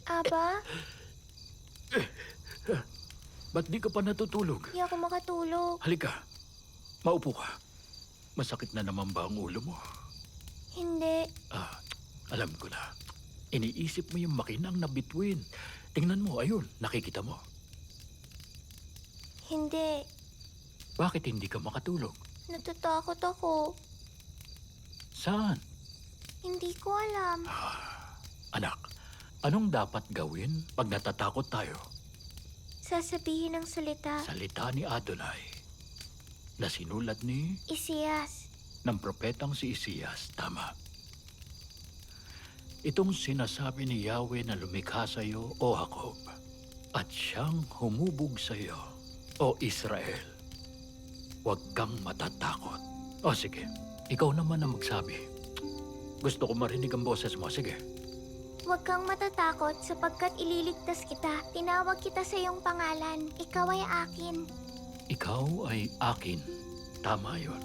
Aba, Ba't di ka pa natutulog? di ako makatulog. Halika, maupo ka. Masakit na naman ba ang ulo mo? Hindi. Alam ko na. Iniisip mo yung makinang na bituin. Tingnan mo, ayun, nakikita mo. Hindi. Bakit hindi ka makatulog? Natatakot ako. Saan? Hindi ko alam. Anak, anong dapat gawin pag natatakot tayo? Sasabihin ng salita. Salita ni Adonai na sinulat ni Isiyas. ng propetang si Isaias. Tama. Itong sinasabi ni Yahweh na lumikha sa iyo, O Jacob, at siyang humubog sa iyo, O Israel. Huwag kang matatakot. O sige, ikaw naman ang magsabi. Gusto ko marinig ang boses mo. Sige. Huwag kang matatakot sapagkat ililigtas kita. Tinawag kita sa iyong pangalan. Ikaw ay akin. Ikaw ay akin. Tama yon.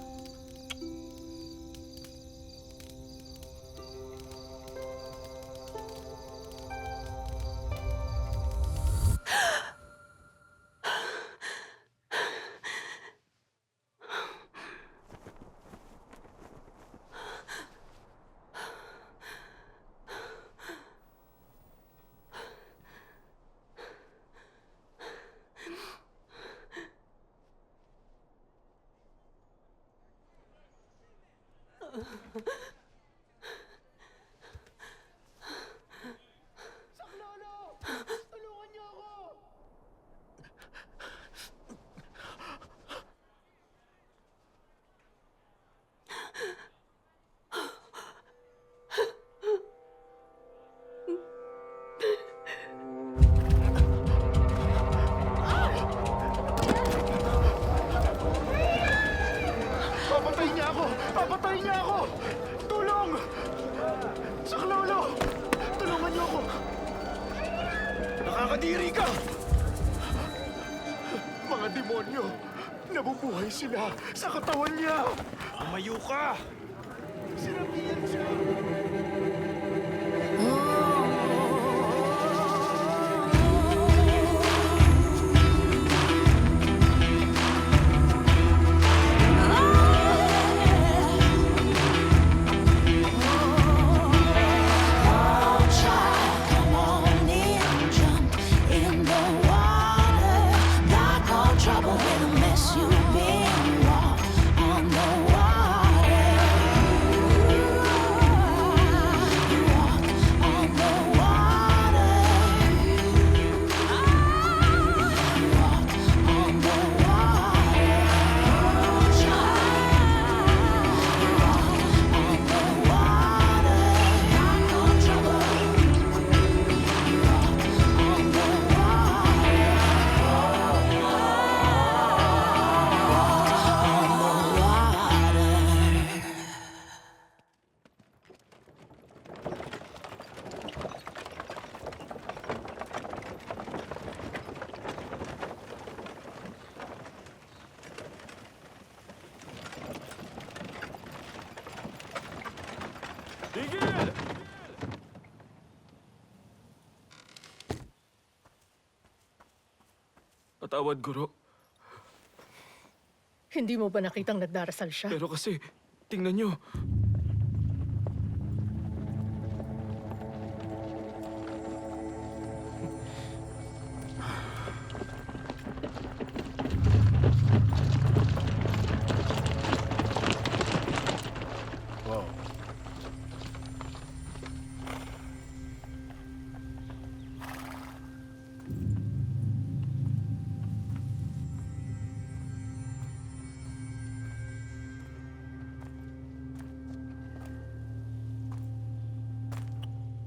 Saklolo! Tulungan niyo ako! Papatayin niya ako! Papatayin niya ako! Tulong! Saklolo! Tulungan niyo ako! Nakakadiri ka! Mga demonyo! Nabubuhay sila sa katawan niya! Umayo ka! Sinabihan siya! Come on in, jump in the water. Like all trouble with a mess, you've been walk on the water. You walk on the water. You walk on the water. You walk on the water. Like all trouble. Tigil! Patawad, Guro. Hindi mo ba nakitang nagdarasal siya? Pero kasi, tingnan niyo. Wow.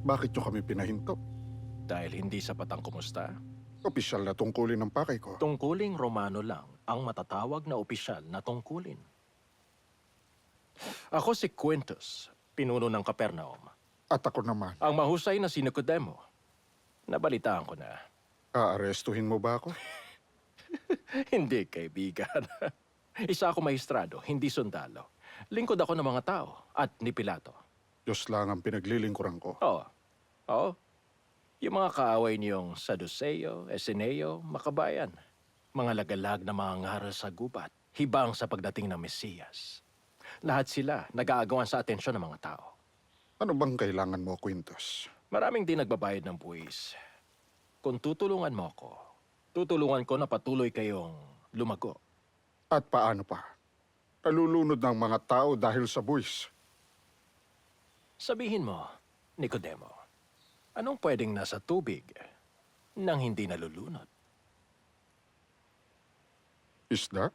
Bakit nyo kami pinahinto? Dahil hindi sapat ang kumusta, Opisyal na tungkulin ng pakay ko. tungkuling Romano lang ang matatawag na opisyal na tungkulin. Ako si Quintus, pinuno ng Capernaum. At ako naman. Ang mahusay na si Nicodemo. Nabalitaan ko na. Aarestuhin mo ba ako? Hindi, kaibigan. Isa ako maestrado, hindi sundalo. Lingkod ako ng mga tao at ni Pilato. Diyos lang ang pinaglilingkuran ko. Oo. Yung mga kaaway niyong Saduceo, Eseneo, Makabayan. Mga lagalag na mga ngaral sa gubat. Hibang sa pagdating ng Mesiyas. Lahat sila nag-aagawan sa atensyon ng mga tao. Ano bang kailangan mo, Quintus? Maraming di nagbabayad ng buwis. Kung tutulungan mo ako, tutulungan ko na patuloy kayong lumago. At paano pa? Nalulunod ng mga tao dahil sa buwis. Sabihin mo, Nicodemo, anong pwedeng nasa tubig nang hindi nalulunod? Isda?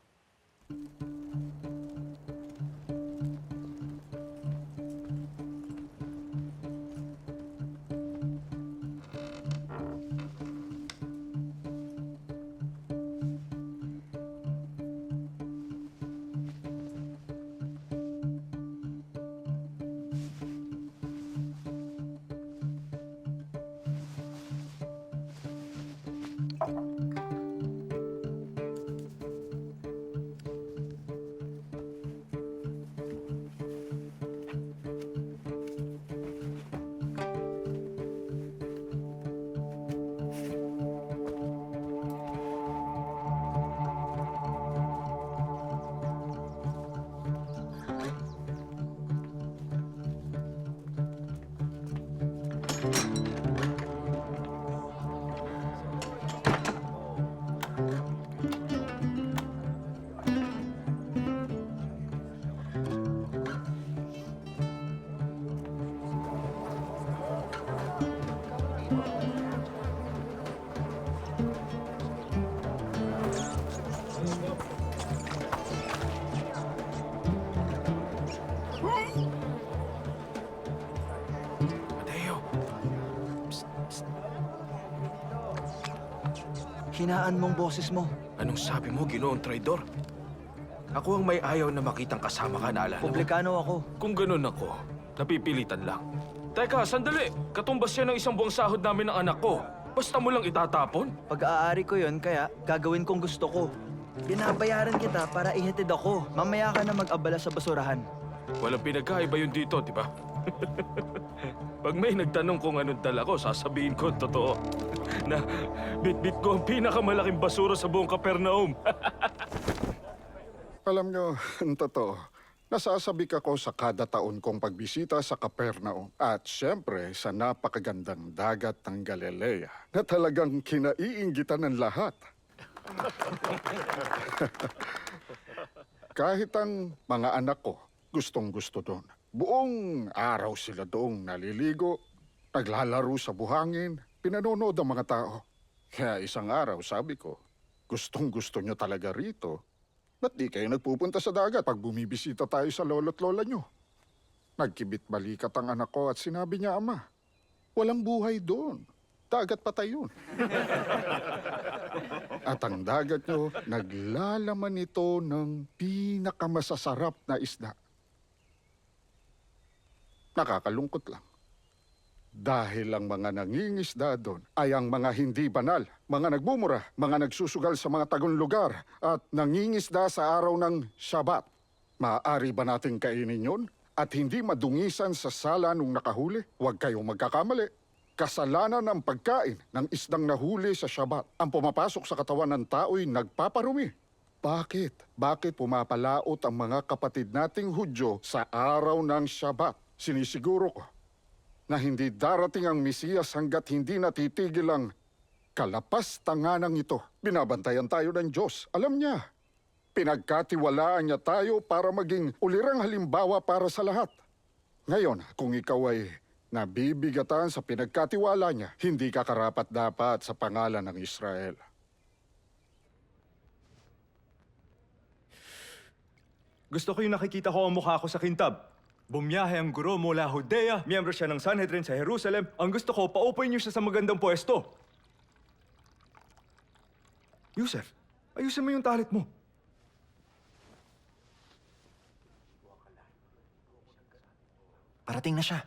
Mateo! Hinaan mong boses mo. Anong sabi mo, Ginoong Traidor? Ako ang may ayaw na makitang kasama ka, naalala mo? Publikano ako. Kung ganun ako, napipilitan lang. Teka, sandali! Katumbas yan ng isang buwang sahod namin ng anak ko. Basta mo lang itatapon? Pag-aari ko yun, kaya gagawin kong gusto ko. Binabayaran kita para ihatid ako. Mamaya ka na mag-abala sa basurahan. Walang pinagkaiba yun dito, di ba? Pag may nagtanong kung anong dala ko, sasabihin ko ang totoo. Na bit-bit ko ang pinakamalaking basura sa buong Capernaum. Alam nyo, ang totoo, nasasabik ako sa kada taon kong pagbisita sa Capernaum at siyempre sa napakagandang dagat ng Galilea na talagang kinaiinggitan ng lahat. Kahit ang mga anak ko, gustong-gusto doon. Buong araw sila doong naliligo, naglalaro sa buhangin, pinanonood ang mga tao. Kaya isang araw sabi ko, gustong-gusto nyo talaga rito. Ba't di kayo nagpupunta sa dagat pag bumibisita tayo sa lolo't lola nyo? Nagkibit balikat ang anak ko at sinabi niya, Ama, walang buhay doon. Dagat patay yun. At ang dagat nyo, naglalaman ito ng pinakamasasarap na isda. Nakakalungkot lang. Dahil ang mga nangingisda doon ay ang mga hindi banal, mga nagmumura, mga nagsusugal sa mga tagong lugar at nangingisda sa araw ng Shabat. Maaari ba nating kainin yun at hindi madungisan sa sala nung nakahuli? Huwag kayong magkakamali. Kasalanan ng pagkain ng isdang nahuli sa Shabat. Ang pumapasok sa katawan ng tao'y nagpaparumi. Bakit? Bakit pumapalaot ang mga kapatid nating Hudyo sa araw ng Shabat? Sinisiguro ko na hindi darating ang Mesiyas hanggat hindi natitigil ang kalapastanganang ito. Binabantayan tayo ng Diyos. Alam niya. Pinagkatiwalaan niya tayo para maging ulirang halimbawa para sa lahat. Ngayon, kung ikaw ay nabibigatan sa pinagkatiwala niya, hindi ka karapat-dapat sa pangalan ng Israel. Gusto ko yung nakikita ko ang mukha ko sa kintab. Bumiyahe ang guro mula Judea, miyembro siya ng Sanhedrin sa Jerusalem. Ang gusto ko, paupuin niyo siya sa magandang pwesto. Yusef, ayusin mo yung talit mo. Parating na siya.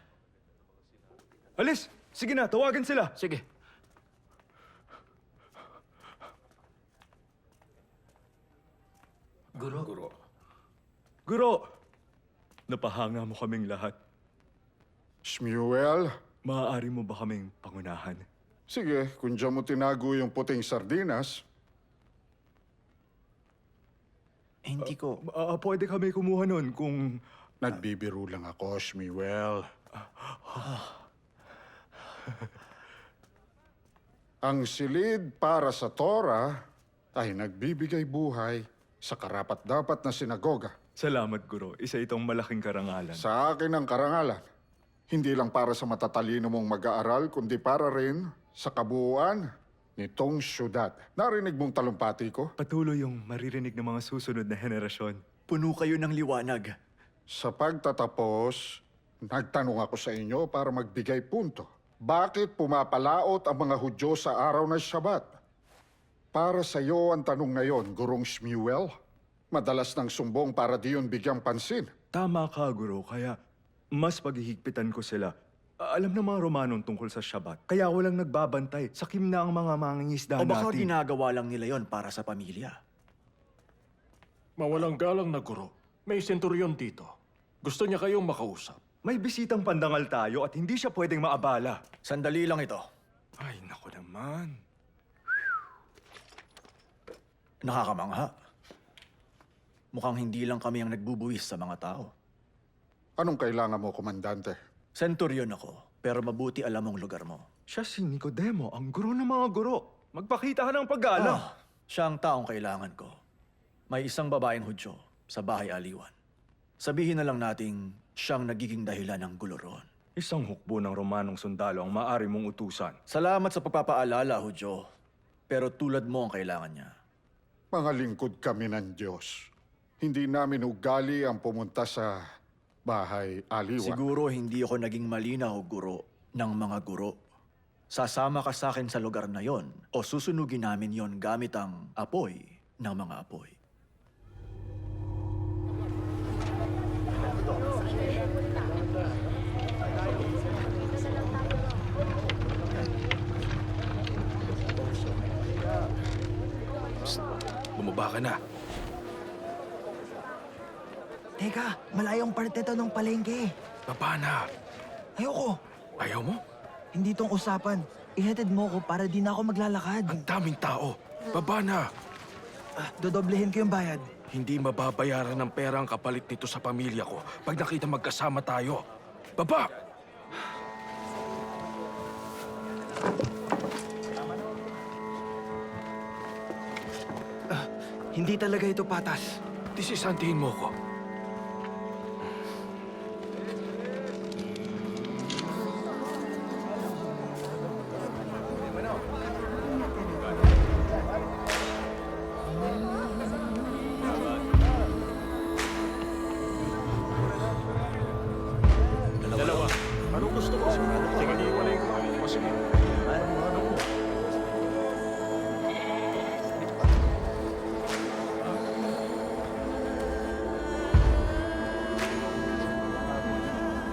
Alis! Sige na, tawagan sila! Sige. Guro. Guro! Napahanga mo kaming lahat. Shmuel, Maaari mo ba kaming pangunahan? sige, kung diyan mo tinago yung puting sardinas, Hindi ko... Pwede kami kumuha nun kung... nagbibiro lang ako, Shmuel. Ang silid para sa Torah ay nagbibigay buhay sa karapat-dapat na sinagoga. Salamat, Guro. Isa itong malaking karangalan. Sa akin ang karangalan. Hindi lang para sa matatalino mong mag-aaral, kundi para rin sa kabuuan nitong syudad. Narinig mong talumpati ko? Patuloy yung maririnig ng mga susunod na henerasyon. Puno kayo ng liwanag. Sa pagtatapos, nagtanong ako sa inyo para magbigay punto. Bakit pumapalaot ang mga Hudyo sa araw ng Shabbat? Para sa iyo ang tanong ngayon, Gurong Shmuel. Madalas ng sumbong para di yun bigyang pansin. Tama ka, Guro. Kaya mas paghihigpitan ko sila. Alam ng mga Romanong tungkol sa Shabbat. Kaya walang nagbabantay. Sakim na ang mga mangingisda O baka natin. ginagawa lang nila yon para sa pamilya. Mawalang galang na guro. May senturyon dito. Gusto niya kayong makausap. May bisitang pandangal tayo at hindi siya pwedeng maabala. Sandali lang ito. Ay, naku naman. Nakakamangha. Mukhang hindi lang kami ang nagbubuwis sa mga tao. Anong kailangan mo, Komandante? Centurion ako, pero mabuti alam mong lugar mo. Siya si Nicodemo, ang guro ng mga guro. Magpakita ka ng pag-galang. Siya ang taong kailangan ko. May isang babaeng Hudyo sa bahay aliwan. Sabihin na lang nating siyang nagiging dahilan ng gulo roon. Isang hukbo ng Romanong sundalo ang maaari mong utusan. Salamat sa pagpapaalala, Hudyo. Pero tulad mo ang kailangan niya. Mga lingkod kami ng Diyos. Hindi namin ugali ang pumunta sa bahay aliwan. Siguro hindi ako naging malinaw, guro, ng mga guro. Sasama ka sa akin sa lugar na yon o susunugin namin yon gamit ang apoy ng mga apoy. Bumaba ka na. Teka, malayong parte to ng palengke. Baba na. Ayoko. Ayaw mo? Hindi tong usapan. Ihatid mo ko para di na ako maglalakad. Ang daming tao. Baba na. Dodoblehin ko yung bayad. Hindi mababayaran ng pera ang kapalit nito sa pamilya ko pag nakita magkasama tayo. Baba! Hindi talaga ito patas. Disisantihin mo ko. Dalawa. Anong gusto mo? Sige, di wala yung kumain mo. Sige.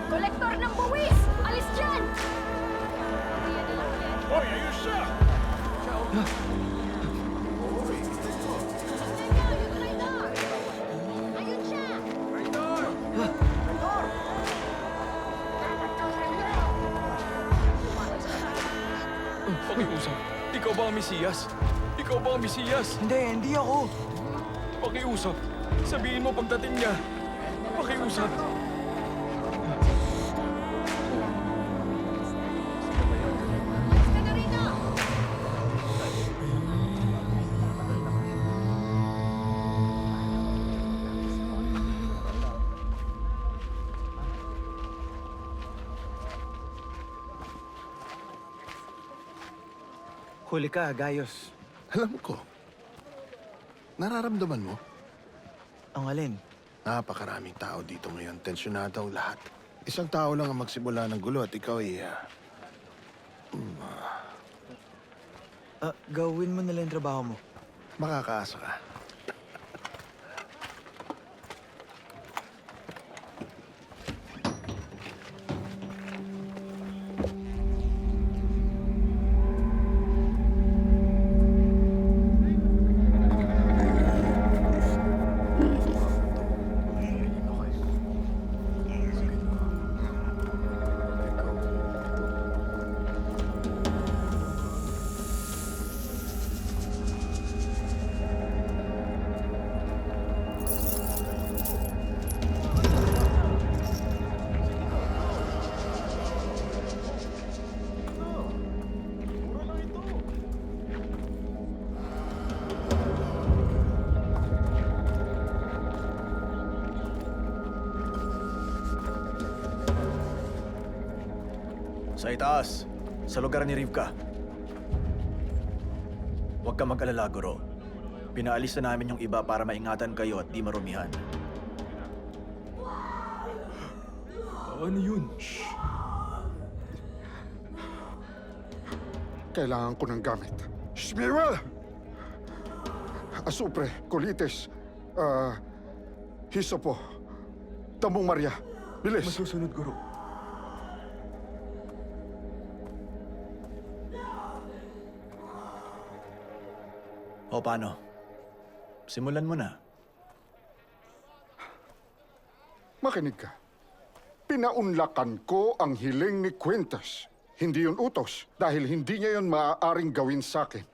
Kolektor ng buwis! Alis dyan! Hoy, ayos siya! Ayun siya! Pakiusap. Ikaw ba ang Mesiyas? Ikaw ba ang Mesiyas? Hindi ako. Pakiusap. Sabihin mo pagdating niya. Pakiusap. Ka na rito! Huli ka, Gayos. Alam ko. Nararamdaman mo? Ang alin? Napakaraming tao dito ngayon. Tensyonado ang lahat. Isang tao lang ang magsimula ng gulo at ikaw ay... Gawin mo na lang yung trabaho mo. makakaasa ka. itaas. Sa lugar ni Rivka. Huwag ka mag-alala, Guro. Pinaalis na namin yung iba para maingatan kayo at di marumihan. Ano yun? Kailangan ko ng gamit. Shmuel! Asupre, colitis, hisopo, tamong Maria. Bilis! Masusunod, Guro. O paano? Simulan mo na. Makinig ka. Pinaunlakan ko ang hiling ni Quintus. Hindi yun utos dahil hindi niya yun maaaring gawin sa akin.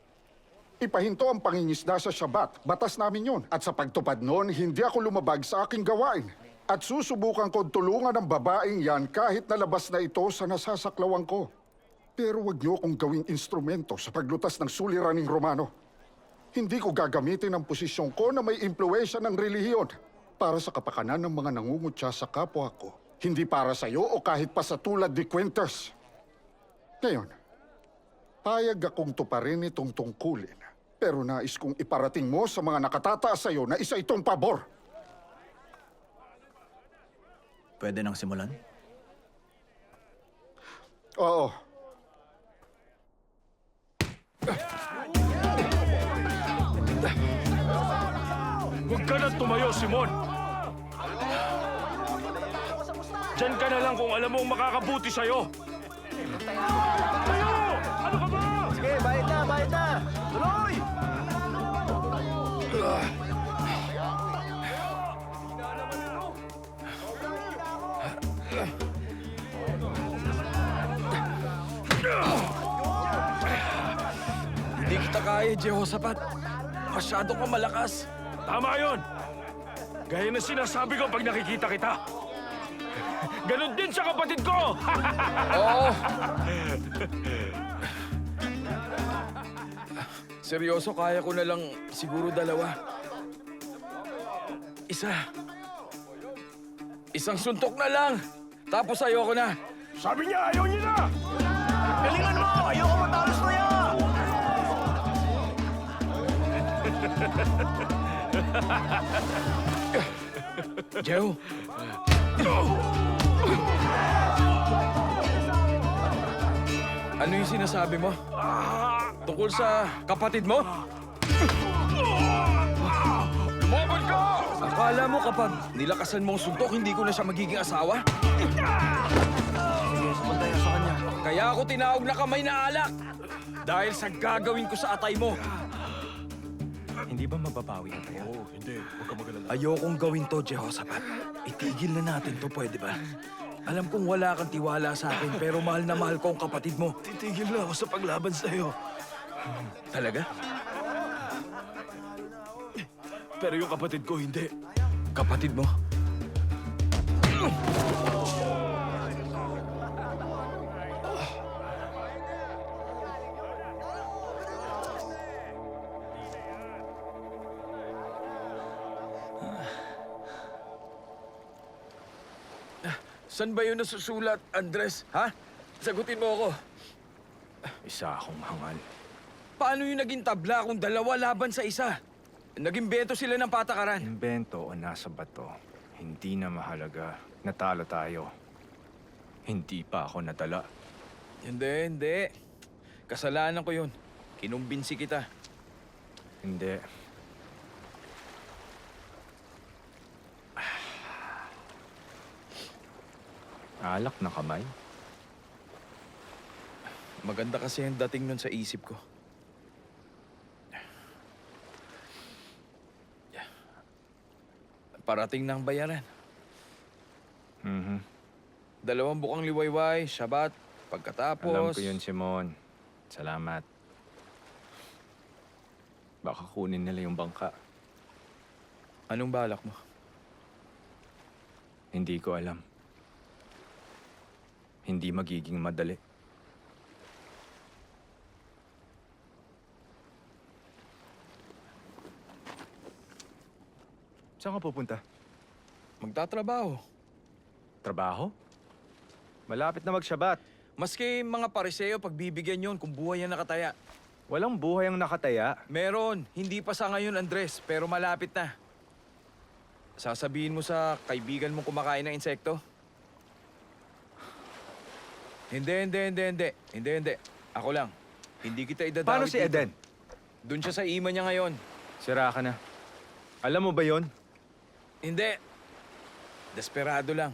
Ipahinto ang pangingisda sa Shabbat. Batas namin yun. At sa pagtupad noon, hindi ako lumabag sa aking gawain. At susubukan ko tulungan ang babaeng yan kahit nalabas na ito sa nasasaklawan ko. Pero wag niyo akong gawing instrumento sa paglutas ng suliraning Romano. Hindi ko gagamitin ang posisyon ko na may impluwensya ng relihiyon para sa kapakanan ng mga nangungutya sa kapwa ko. Hindi para sa iyo o kahit pa sa tulad ni Quintus. Ngayon, payag akong tuparin itong tungkulin. Pero nais kong iparating mo sa mga nakatataas sa iyo na isa itong pabor. Pwede nang simulan? Oo. Huwag ka na tumayo, Simon! Diyan ka na lang kung alam mong makakabuti sa'yo! Tayo! Ano ka ba? Sige, bayad na, bayad na! Tuloy! Hindi kita kaya, Jehoshaphat. Masyado ka malakas. Tama yun! Gaya na sinasabi ko pag nakikita kita. Ganon din sa kapatid ko! Oo! Seryoso, kaya ko na lang siguro dalawa. Isang suntok na lang. Tapos ayoko na. Sabi niya, ayaw niya na! Galingan mo! Ayoko matalos na yan! Joe! Ano yung sinasabi mo? Tungkol sa kapatid mo? Lumaban ka! Akala mo kapag nilakasan mong suntok, hindi ko na siya magiging asawa? Sige, sumantaya sa kanya. Kaya ako tinawag na kamay na alak. Dahil sa gagawin ko sa atay mo. Hindi ba mababawi na tayo? Oo, hindi. Huwag ka mag-alala. Ayokong gawin to, Jehoshaphat. Itigil na natin to, pwede ba? Alam kong wala kang tiwala sa akin, pero mahal na mahal ko ang kapatid mo. Titigil na ako sa paglaban sa'yo. Talaga? Pero yung kapatid ko, hindi. Kapatid mo? Saan ba yun nasusulat, Andres? Ha? Sagutin mo ako. Isa akong hangal. Paano yung naging tabla kung dalawa laban sa isa? Naging beto sila ng patakaran. Imbento o nasa bato, hindi na mahalaga. Natalo tayo. Hindi pa ako nadala. Hindi. Kasalanan ko yun. Kinumbinsi kita. Hindi. Alak na kamay? Maganda kasi yung dating nun sa isip ko. Parating ng bayaran. Mhm. 2 bukang liwayway, Shabbat, pagkatapos... Alam ko yun, Simon. Salamat. Baka kunin nila yung bangka. Anong balak mo? Hindi ko alam. Hindi magiging madali. Saan ka pupunta? Magtatrabaho. Trabaho? Malapit na mag-Shabbat. Maski mga pariseo, pagbibigyan yon kung buhay yan nakataya. Walang buhay ang nakataya. Meron, hindi pa sa ngayon, Andres, pero malapit na. Sasabihin mo sa kaibigan mong kumakain ng insekto? Hindi. Ako lang. Hindi kita idadawit Paano si dito. Eden? Doon siya sa ima niya ngayon. Sira ka na. Alam mo ba yon? Hindi. Desperado lang.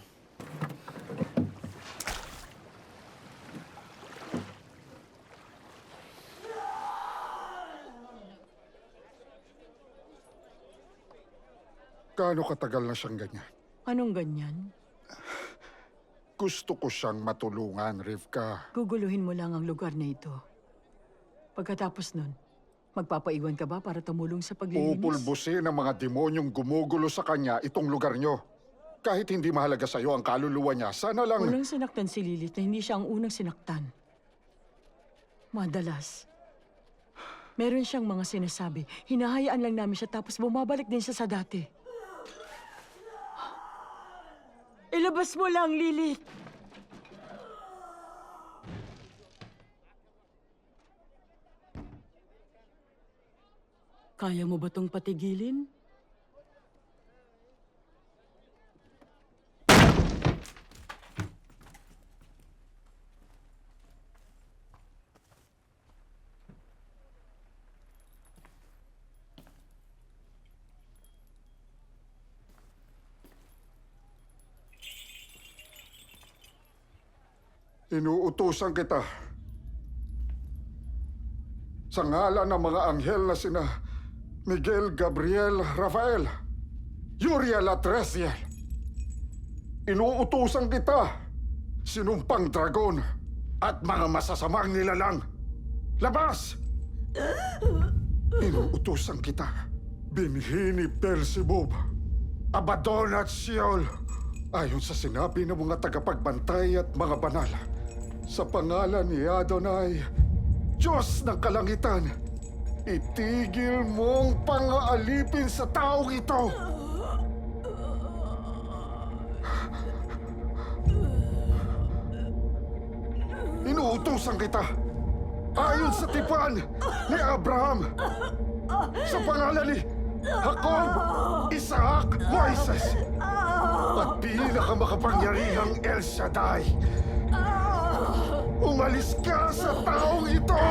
Gaano katagal na siyang ganyan? Anong ganyan? Gusto ko siyang matulungan, Rivka. Guguluhin mo lang ang lugar na ito. Pagkatapos nun, magpapaiwan ka ba para tumulong sa paglilinis? Pupulbusin ang mga demonyong gumugulo sa kanya itong lugar nyo. Kahit hindi mahalaga sa'yo ang kaluluwa niya, sana lang... Unang sinaktan si Lilith na hindi siya ang unang sinaktan. Madalas, meron siyang mga sinasabi. Hinahayaan lang namin siya tapos bumabalik din siya sa dati. Ilabas mo lang, Lilith! Kaya mo ba tong patigilin? Inuutusan kita sa ngalan ng mga anghel na sina Miguel, Gabriel, Rafael, Uriel at Resiel. Inuutusan kita, sinumpang dragon at mga masasamang nilalang. Labas! Inuutusan kita, binhi ni Beelzebub, Abaddon at Sheol, ayon sa sinabi ng mga tagapagbantay at mga banal. Sa pangalan ni Adonai, Diyos ng kalangitan, itigil mong pang-aalipin sa taong ito. Inuutusan kita, ayon sa tipan ni Abraham, sa pangalan ni Jacob, Isaac, Moises, at pinakamakapangyarihang El Shaddai. Umalis ka sa taong ito!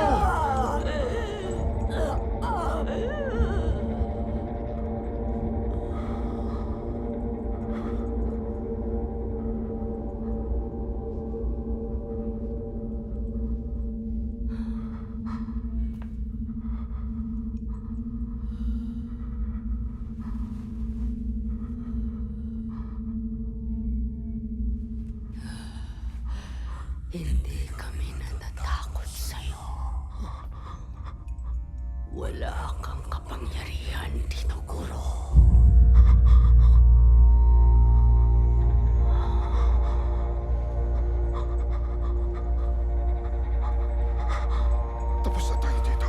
Hindi kami natatakot sa'yo. Wala kang kapangyarihan dito, Guro. Tapos na tayo dito.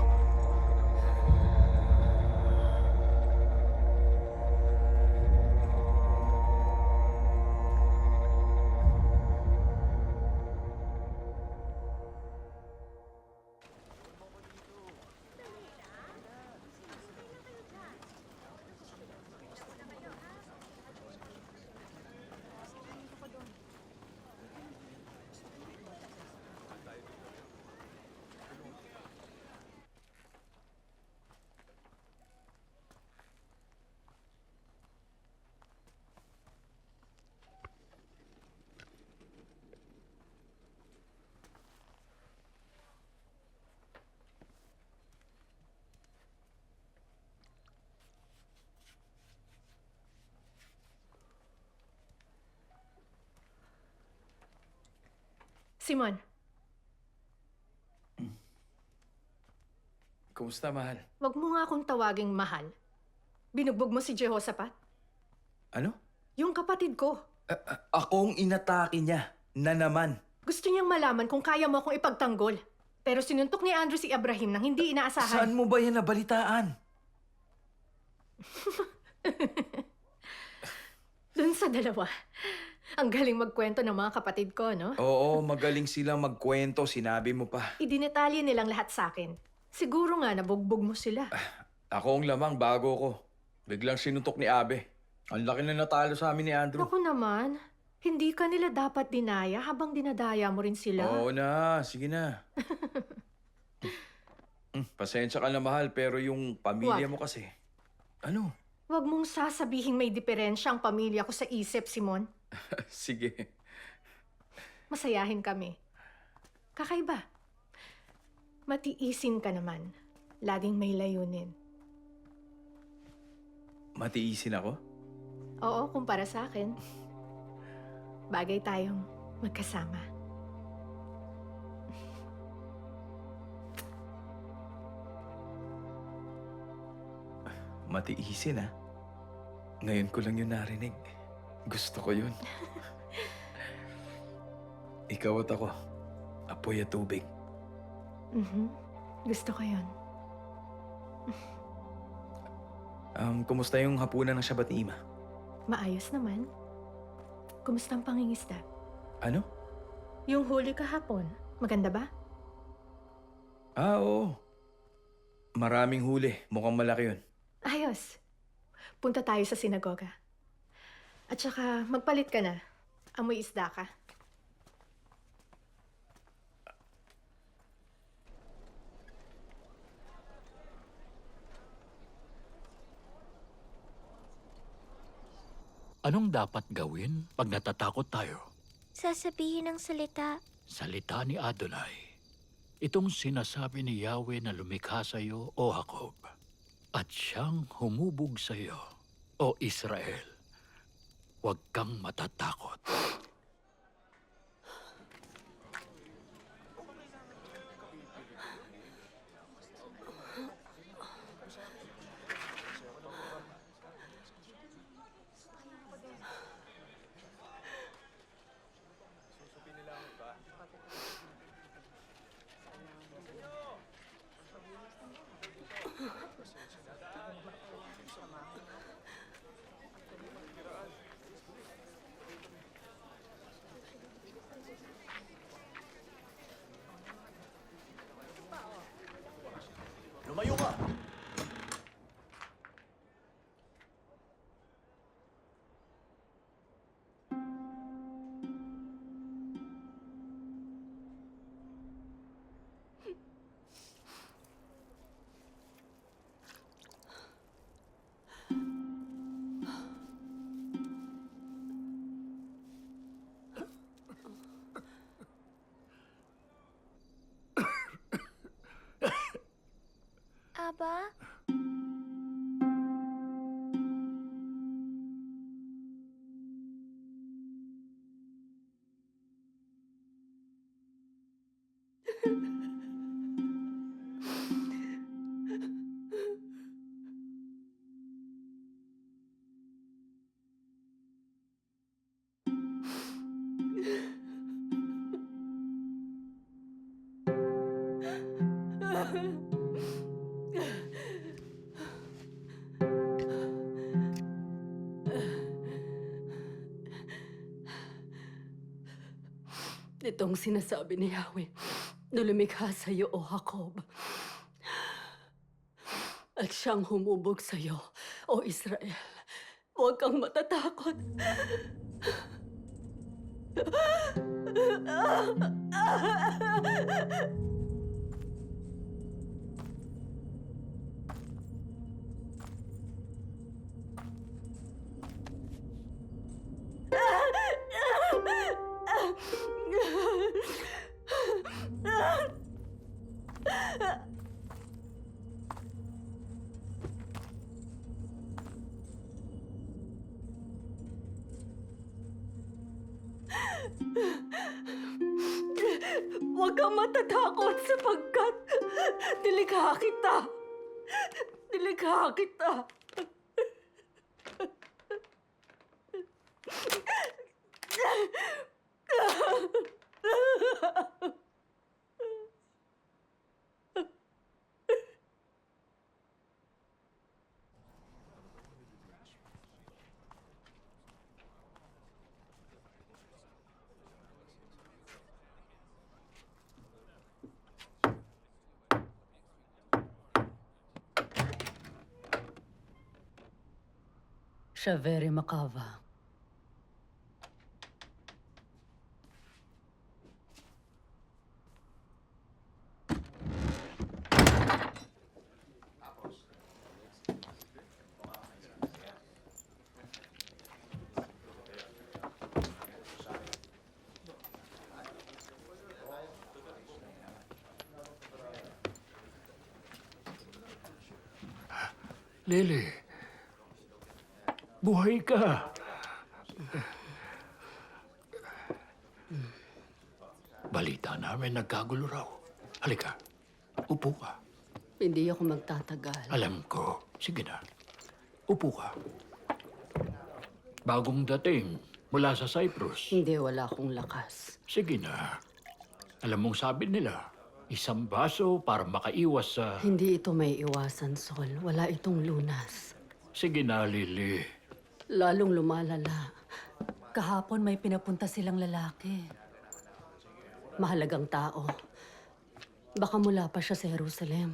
Simon, Kumusta, mahal? wag mo nga akong tawaging mahal. Binugbog mo si Jehoshaphat? Ano? Yung kapatid ko. Akong inatake niya na naman. Gusto niyang malaman kung kaya mo akong ipagtanggol. Pero sinuntok ni Andrew si Abraham nang hindi inaasahan. Saan mo ba yan nabalitaan? Dun sa dalawa. Ang galing magkwento ng mga kapatid ko, no? Oo, magaling silang magkwento, sinabi mo pa. Idinetalye nilang lahat sa akin. Siguro nga nabugbog mo sila. Ako ang lamang bago ko. Biglang sinuntok ni Abe. Ang laki na natalo sa amin ni Andrew. Naku naman, hindi ka nila dapat dinaya habang dinadaya mo rin sila. Oo na, sige na. Pasensya ka na mahal, pero yung pamilya What? mo kasi. Ano? Huwag mong sasabihing may diferensya ang pamilya ko sa isip, Simon. Sige. Masayahin kami. Kakaiba. Matiisin ka naman. Laging may layunin. Matiisin ako? Oo, kumpara sa akin. Bagay tayong magkasama. Matiisin ah. Ngayon ko lang yun narinig. Gusto ko yun. Ikaw at ako. Apoy at tubig. Gusto ko yun. Kumusta yung hapunan ng Shabbat ni Ima? Maayos naman. Kumusta ang pangingisda? Ano? Yung huli kahapon, maganda ba? Oo. Maraming huli. Mukhang malaki yun. Ayos. Punta tayo sa sinagoga. At saka, magpalit ka na. Amoy isda ka. Anong dapat gawin pag natatakot tayo? Sasabihin ng salita. Salita ni Adonai. Itong sinasabi ni Yahweh na lumikha sa iyo, O Jacob, at siyang humubog sa iyo, O Israel. Huwag kang matatakot. Lumayo ka! Aba? Itong sinasabi ni Yahweh na lumikha sa iyo, O Jacob. At siyang humubog sa iyo, O Israel. Huwag kang matatakot. Huwag kang matatakot sapagkat nilikha kita. Nilikha kita. Siya very makava. Lily, buhay ka. Balita namin nagkagulo raw. Halika, upo ka. Hindi ako magtatagal. Alam ko. Sige na. Upo ka. Bagong dating mula sa Cyprus. Hindi, wala akong lakas. Sige na. Alam mong sabi nila, isang baso para makaiwas sa... Hindi ito may iwasan, Sol. Wala itong lunas. Sige na, Lily. Lalong lumalala. Kahapon may pinapunta silang lalaki. Mahalagang tao. Baka mula pa siya sa Jerusalem.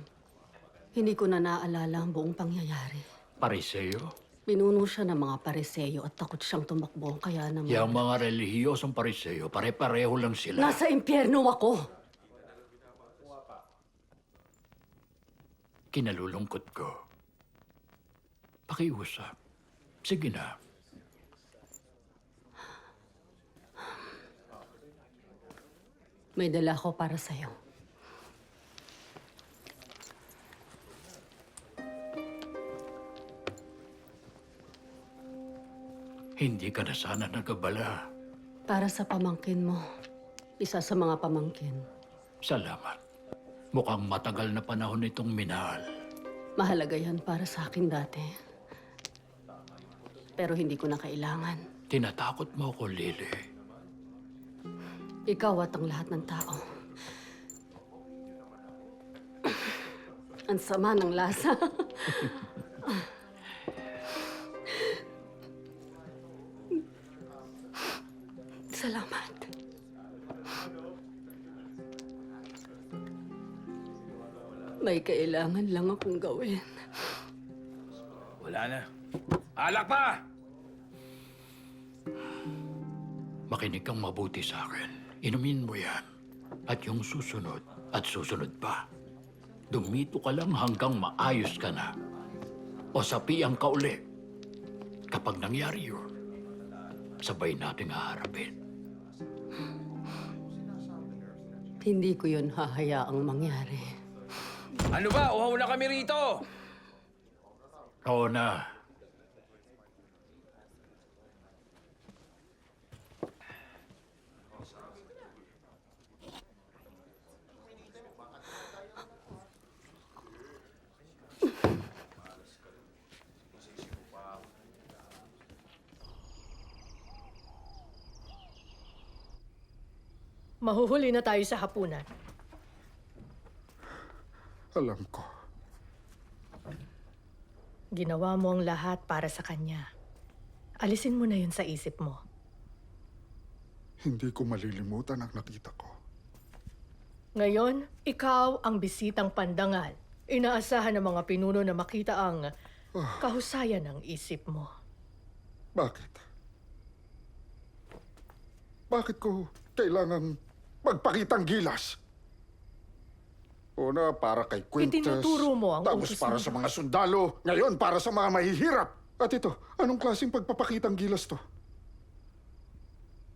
Hindi ko na naalala ang buong pangyayari. Pariseo? Pinuno siya ng mga pariseyo at takot siyang tumakbo. Kaya naman... Yung mga relihiyosong pariseo, pare-pareho lang sila. Nasa impyerno ako! Kinalulungkot ko. Pakiusap. Sige na. May dala ko para sa'yo. Hindi ka na sana nagabala. Para sa pamangkin mo. Isa sa mga pamangkin. Salamat. Mukhang matagal na panahon itong minahal. Mahalaga yan para sa akin dati. Pero hindi ko na kailangan. Tinatakot mo ako, Lily. Ikaw at ang lahat ng tao. Ang sama ng lasa. Salamat. May kailangan lang akong gawin. Wala na. Alak pa! Makinig kang mabuti sa akin. Inumin mo yan. At yung susunod at susunod pa. Dumito ka lang hanggang maayos ka na. O sapiang ka uli. Kapag nangyari yun, sabay nating haharapin. Hindi ko yun hahayaang mangyari. Ano ba? Uhaw na kami rito! Oo na. Mahuhuli na tayo sa hapunan. Alam ko. Ginawa mo ang lahat para sa kanya. Alisin mo na yun sa isip mo. Hindi ko malilimutan ang nakita ko. Ngayon, ikaw ang bisitang pandangal. Inaasahan ng mga pinuno na makita ang kahusayan ng isip mo. Bakit? Bakit ko kailangang magpakitang gilas? Una, para kay Quintus. Itinuturo mo ang tapos utos para mo. sa mga sundalo. Ngayon, para sa mga mahihirap. At ito, anong klaseng pagpapakitang gilas to?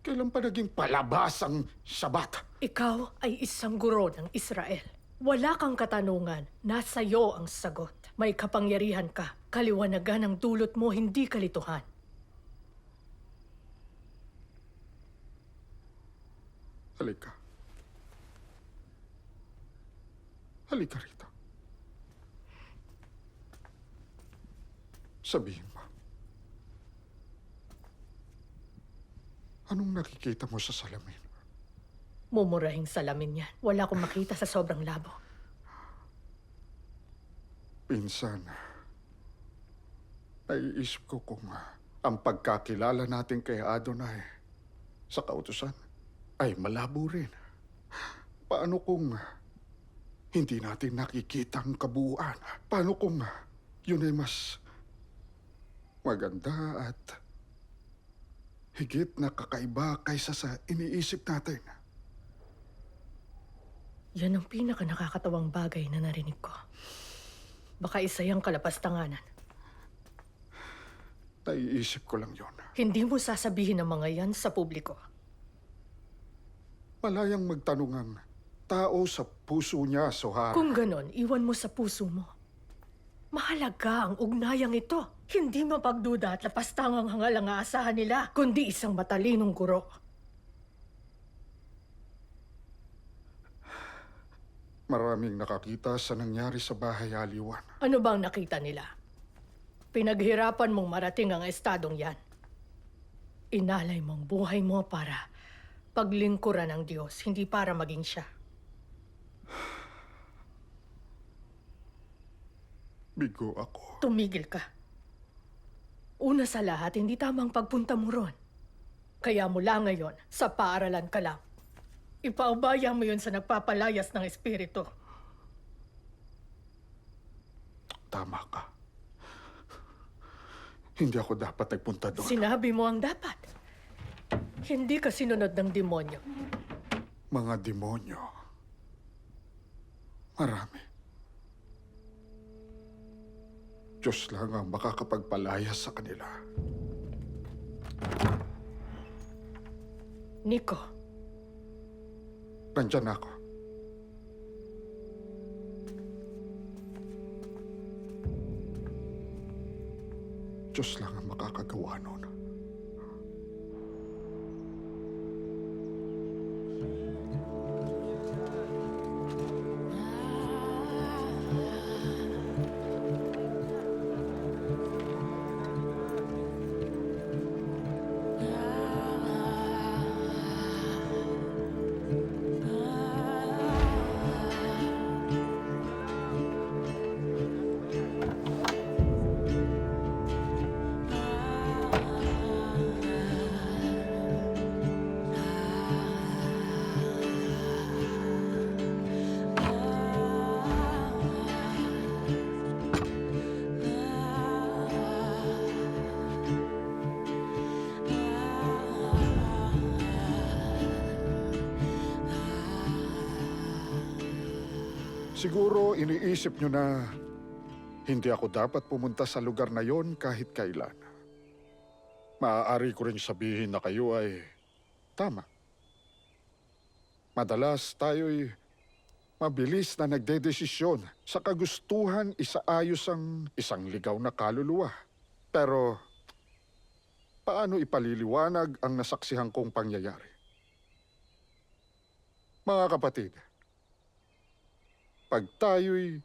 Kailan pa naging palabas ang sabat? Ikaw ay isang guro ng Israel. Wala kang katanungan. Nasa iyo ang sagot. May kapangyarihan ka. Kaliwanagan ang dulot mo, hindi kalituhan. Halika. Halika rito. Sabihin mo. Anong nakikita mo sa salamin? Mumurahing salamin yan. Wala akong makita sa sobrang labo. Pinsan, naiisip ko kung ang pagkakilala natin kay Adonai sa kautusan ay malabo rin. Paano kung hindi natin nakikita ang kabuuan? Paano kung yun ay mas maganda at higit na kakaiba kaysa sa iniisip natin. Yan ang pinaka nakakatawang bagay na narinig ko. Baka isa yung kalapastanganan. Naiisip ko lang yon. Hindi mo sasabihin ang mga yan sa publiko. Malayang magtanong ang tao sa puso niya, Sohara. Kung ganon, iwan mo sa puso mo. Mahalaga ang ugnayang ito. Hindi mapagduda at lapastangang hangal ang aasahan nila, kundi isang matalinong guro. Maraming nakakita sa nangyari sa bahay aliwan. Ano bang nakita nila? Pinaghirapan mong marating ang estadong yan. Inalay mong buhay mo para paglingkuran ng Diyos, hindi para maging siya. Bigo ako. Tumigil ka. Una sa lahat, hindi tamang pagpunta mo ron. Kaya mula ngayon, sa paaralan ka lang. Ipaubaya mo yun sa nagpapalayas ng espiritu. Tama ka. Hindi ako dapat nagpunta doon. Sinabi mo ang dapat. Hindi ka sinunod ng demonyo. Mga demonyo. Marami. Diyos lang ang makakapagpalaya sa kanila. Nico, Nandyan ako. Diyos lang ang makakagawa nun. Siguro iniisip nyo na hindi ako dapat pumunta sa lugar na yon kahit kailan. Maaari ko rin sabihin na kayo ay tama. Madalas tayo'y mabilis na nagdedesisyon sa kagustuhan isaayos ang isang ligaw na kaluluwa. Pero paano ipaliliwanag ang nasaksihan kong pangyayari? Mga kapatid, pag tayo'y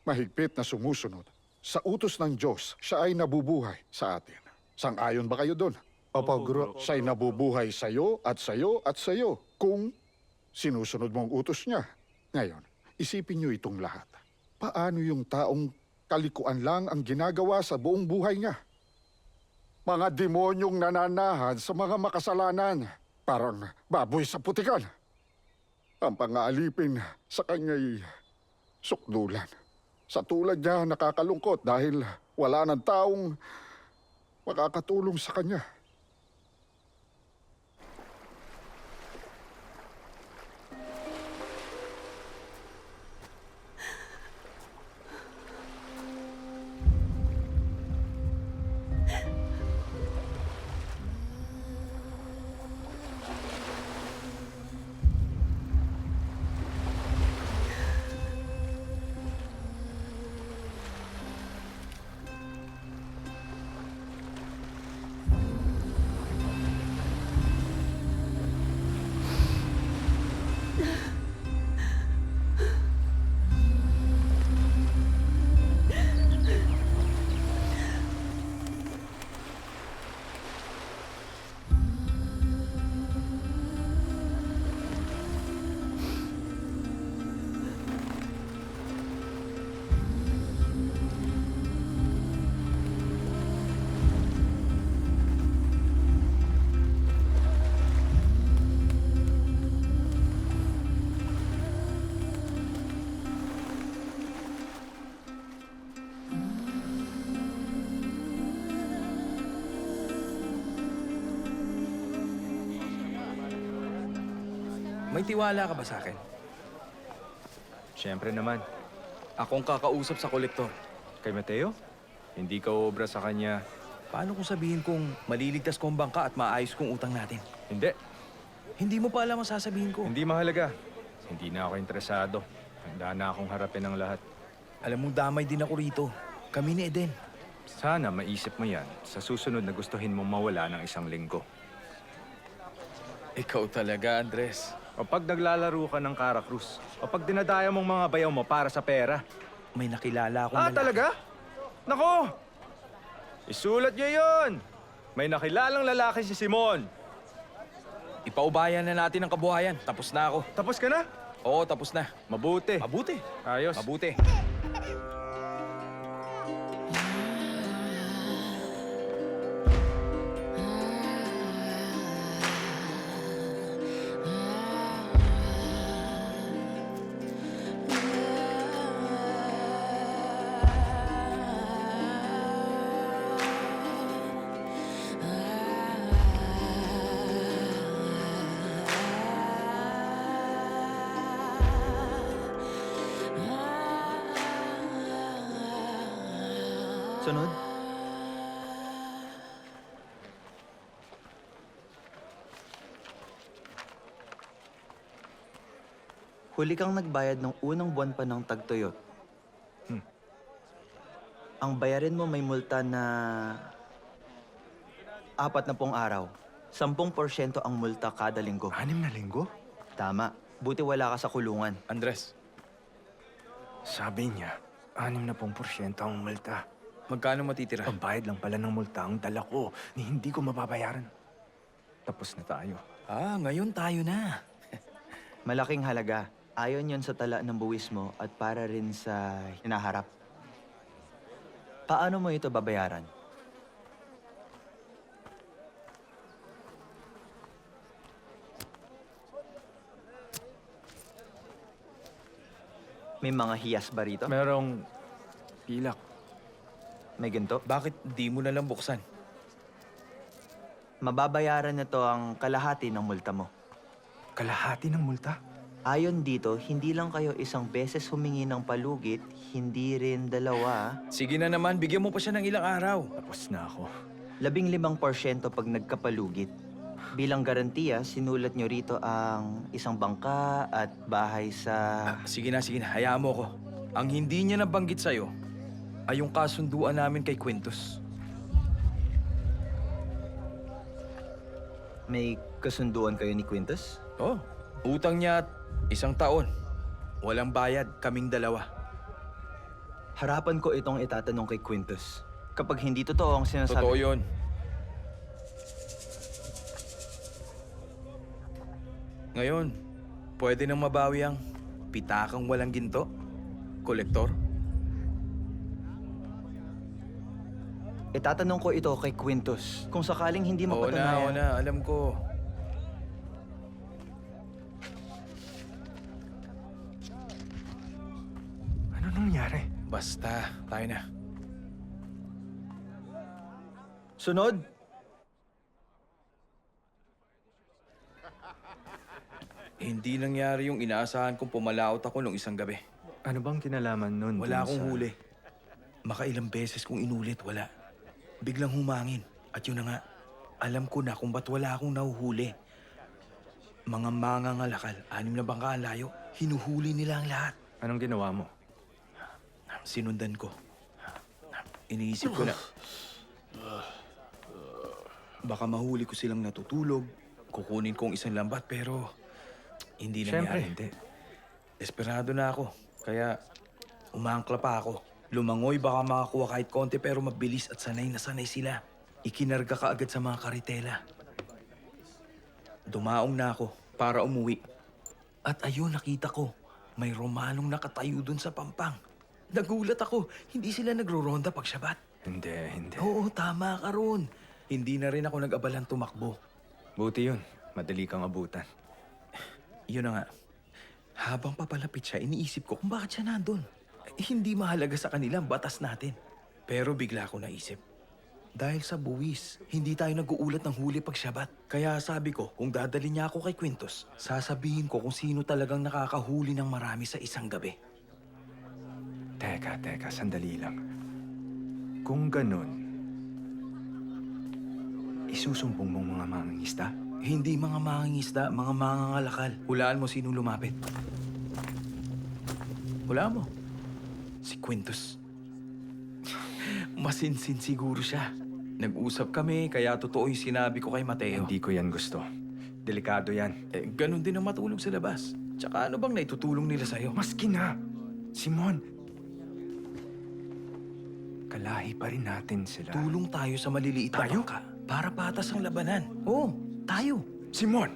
mahigpit na sumusunod sa utos ng Diyos, siya ay nabubuhay sa atin. Sang-ayon ba kayo doon? Opo, Guro. Siya'y nabubuhay sa'yo at sa'yo at sa'yo kung sinusunod mo ang utos niya. Ngayon, isipin niyo itong lahat. Paano yung taong kalikuan lang ang ginagawa sa buong buhay niya? Mga demonyong nananahan sa mga makasalanan, parang baboy sa putikan. Ang pangaalipin sa kanya'y sukdulan. Sa tulad niya, nakakalungkot dahil wala ng taong makakatulong sa kanya. May tiwala ka ba sa akin? Siyempre naman. Akong kakausap sa kolektor. Kay Mateo, hindi ka obra sa kanya. Paano kung sabihin kong maliligtas ko ang bangka at maayos kong utang natin? Hindi. Hindi mo pa alam ang sasabihin ko. Hindi mahalaga. Hindi na ako interesado. Handa na akong harapin ang lahat. Alam mo, damay din ako rito. Kami ni Eden. Sana maisip mo yan sa susunod na gustuhin mong mawala ng isang linggo. Ikaw talaga, Andres. O pag naglalaro ka ng Caracruz. O pag dinadaya mong mga bayaw mo para sa pera. May nakilala akong lalaki. Talaga? Nako! Isulat niyo yun! May nakilalang lalaki si Simon. Ipaubayan na natin ang kabuhayan. Tapos na ako. Tapos ka na? Oo, tapos na. Mabuti. Mabuti. Ayos. Mabuti. Sunod? Huli kang nagbayad ng unang buwan pa ng tagtuyot. Ang bayarin mo may multa na 40 araw. 10% ang multa kada linggo. 6 na linggo? Tama. Buti wala ka sa kulungan. Andres, Sabi niya, 60% ang multa. magkano matitira? Ang bayad lang pala ng multa ang dala ko ni hindi ko mababayaran. Tapos na tayo. Ah, ngayon tayo na. Malaking halaga. Ayon yon sa tala ng buwis mo at para rin sa hinaharap. Paano mo ito babayaran? May mga hiyas ba rito? Merong pilak. May ginto? Bakit di mo na lang buksan? Mababayaran na to ang kalahati ng multa mo. Kalahati ng multa? Ayon dito, hindi lang kayo isang beses humingi ng palugit, hindi rin dalawa. Sige na naman, bigyan mo pa siya ng ilang araw. Tapos na ako. 15% pag nagkapalugit. Bilang garantiya, sinulat nyo rito ang isang bangka at bahay sa... Sige na, hayaan mo ko. Ang hindi niya nabanggit sa'yo ay yung kasunduan namin kay Quintus. May kasunduan kayo ni Quintus? Oh, utang niya at 1 taon. Walang bayad, kaming dalawa. Harapan ko itong itatanong kay Quintus. Kapag hindi totoo ang sinasabi... Totoo yun. Ngayon, pwede nang mabawi ang pitakang walang ginto? Kolektor? Itatanong ko ito kay Quintus. Kung sakaling hindi mapatunayan... Oo na, alam ko. Ano nangyari? Basta, tayo na. Sunod! Hindi nangyari yung inaasahan kong pumalaot ako nung isang gabi. Ano bang kinalaman nun? Wala dun akong sa- huli. Makailang beses kong inulit, wala. Biglang humangin. At yun na nga, alam ko na kung ba't wala akong nahuhuli. Mga mangangalakal, 6 na bangka ang layo, hinuhuli nila ang lahat. Anong ginawa mo? Sinundan ko. Iniisip ko na, baka mahuli ko silang natutulog, kukunin kong isang lambat, pero hindi Siyempre, nangyari. hindi. Desperado na ako, kaya umangkla pa ako. Lumangoy baka makakuha kahit konti pero mabilis at sanay na sanay sila. Ikinarga ka agad sa mga karitela. Dumaong na ako para umuwi. At ayun, nakita ko, may Romanong nakatayo dun sa pampang. Nagulat ako, hindi sila nagro-ronda pag Shabbat. Hindi. Oo, tama ka ron. Hindi na rin ako nag-abalang tumakbo. Buti yun. Madali kang abutan. Yun na nga. Habang papalapit siya, iniisip ko kung bakit siya nandun. Hindi mahalaga sa kanila ang batas natin. Pero bigla ko naisip, Dahil sa buwis, hindi tayo nag-uulat ng huli pag Syabat. Kaya sabi ko, kung dadalhin niya ako kay Quintus, sasabihin ko kung sino talagang nakakahuli ng marami sa isang gabi. Teka, sandali lang. Kung ganun, isusumbong mong mga mangingisda? Hindi mga mangingisda, mga mangangalakal. Hulaan mo sinong lumapit. Hulaan mo. Si Quintus. Masinsin siguro siya. Nag-usap kami, kaya totoo yung sinabi ko kay Mateo. Hindi ko yan gusto. Delikado yan. Ganun din ang matulog sa labas. Tsaka ano bang naitutulong nila sa'yo? Maski na! Simon! Kalahi pa rin natin sila. Tulong tayo sa maliliit na bangka para patas ang labanan. Oo, tayo. Simon!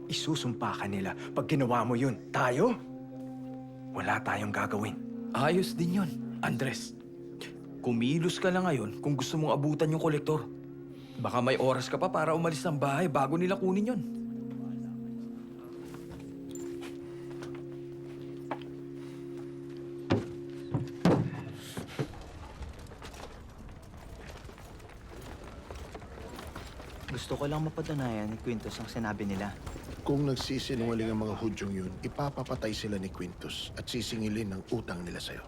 Isusumpa ka nila pag ginawa mo yun. Tayo? Wala tayong gagawin. Ayos din yun, Andres. Kumilos ka lang ngayon kung gusto mong abutan yung kolektor. Baka may oras ka pa para umalis ng bahay bago nila kunin yun. Gusto ko lang mapatunayan ni Quintus ang sinabi nila. Kung nagsisinungaling ang mga Hudyong yun, ipapapatay sila ni Quintus at sisingilin ang utang nila sa'yo.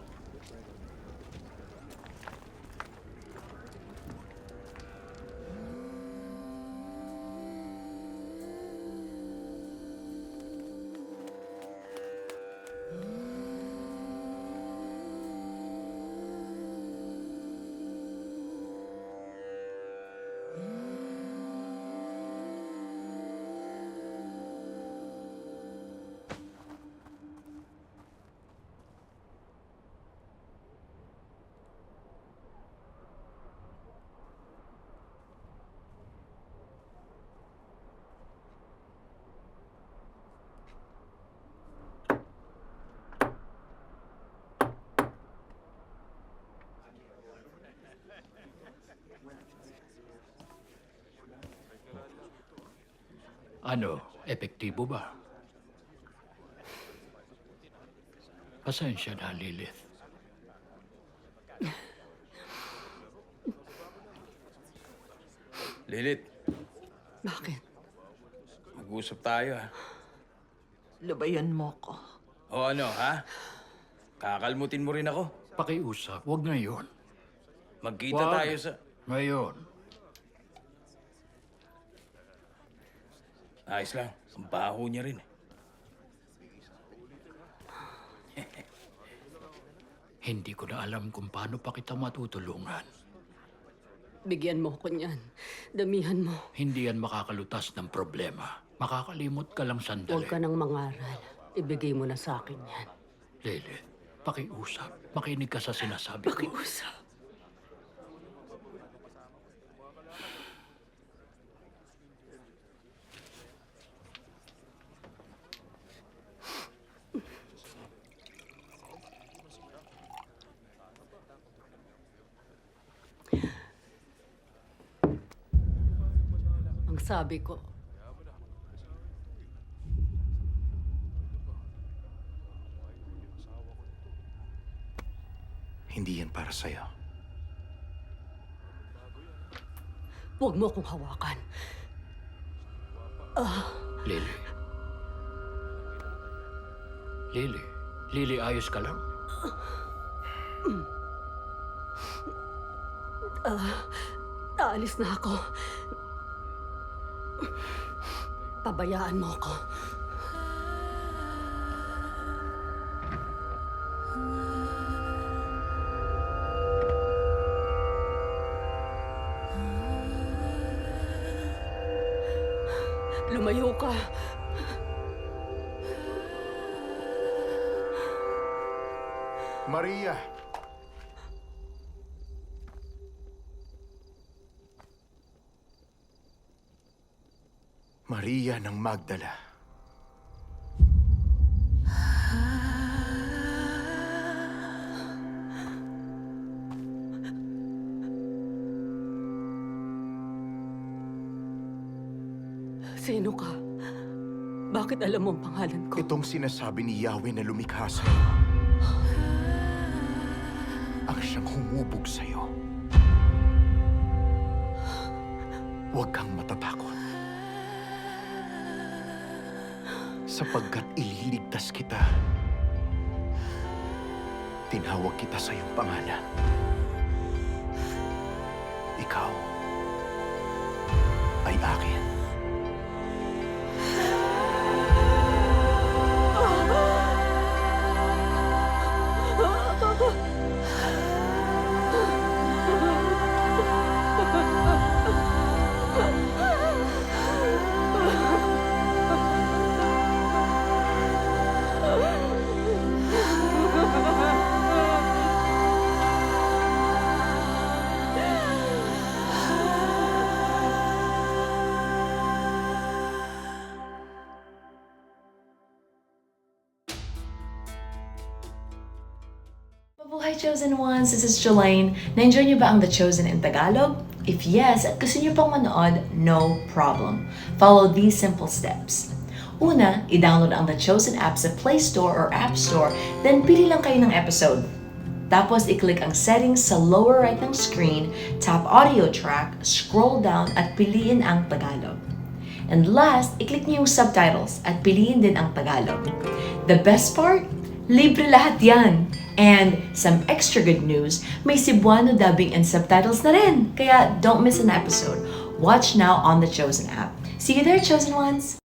Ano, epektibo ba? Pasensya na, Lilith. Lilith, Bakit? mag-usap tayo ha. Labayan mo ko. O ano ha? Kakalmutin mo rin ako. Pakiusap, huwag ngayon. Magkita Wag. tayo sa... Ngayon. Ayos lang, ang baho niya rin. Hindi ko na alam kung paano pa kita matutulungan. Bigyan mo ko niyan. Damihan mo. Hindi yan makakalutas ng problema. Makakalimot ka lang sandali. Huwag ka nang mangaral. Ibigay mo na sa akin yan. Lilith, pakiusap. Makinig ka sa sinasabi ko. Pakiusap. Ang sabi ko, Hindi yan para sa'yo. huwag mo akong hawakan. Lily. Lily. Lily, ayos ka lang? Aalis na ako. Pabayaan mo ako. Lumayo ka. Maria! Maria ng Magdala. Sino ka? Bakit alam mo ang pangalan ko? Itong sinasabi ni Yahweh na lumikha sa'yo. Ang siyang humubog sa'yo. Huwag kang matatakot. Sapagkat ililigtas kita. Tinawag kita sa iyong pangalan. Ikaw ay akin. Mabuhay Chosen Ones! This is Jelaine. Na-enjoy niyo ba ang The Chosen in Tagalog? If yes, at gusto niyo pang manood, no problem. Follow these simple steps. Una, i-download ang The Chosen app sa Play Store or App Store, then pili lang kayo ng episode. Tapos, i-click ang settings sa lower right ng screen, tap audio track, scroll down at piliin ang Tagalog. And last, i-click niyo yung subtitles at piliin din ang Tagalog. The best part? Libre lahat yan! And some extra good news, may Cebuano dubbing and subtitles na rin. Kaya don't miss an episode. Watch now on the Chosen app. See you there, Chosen Ones!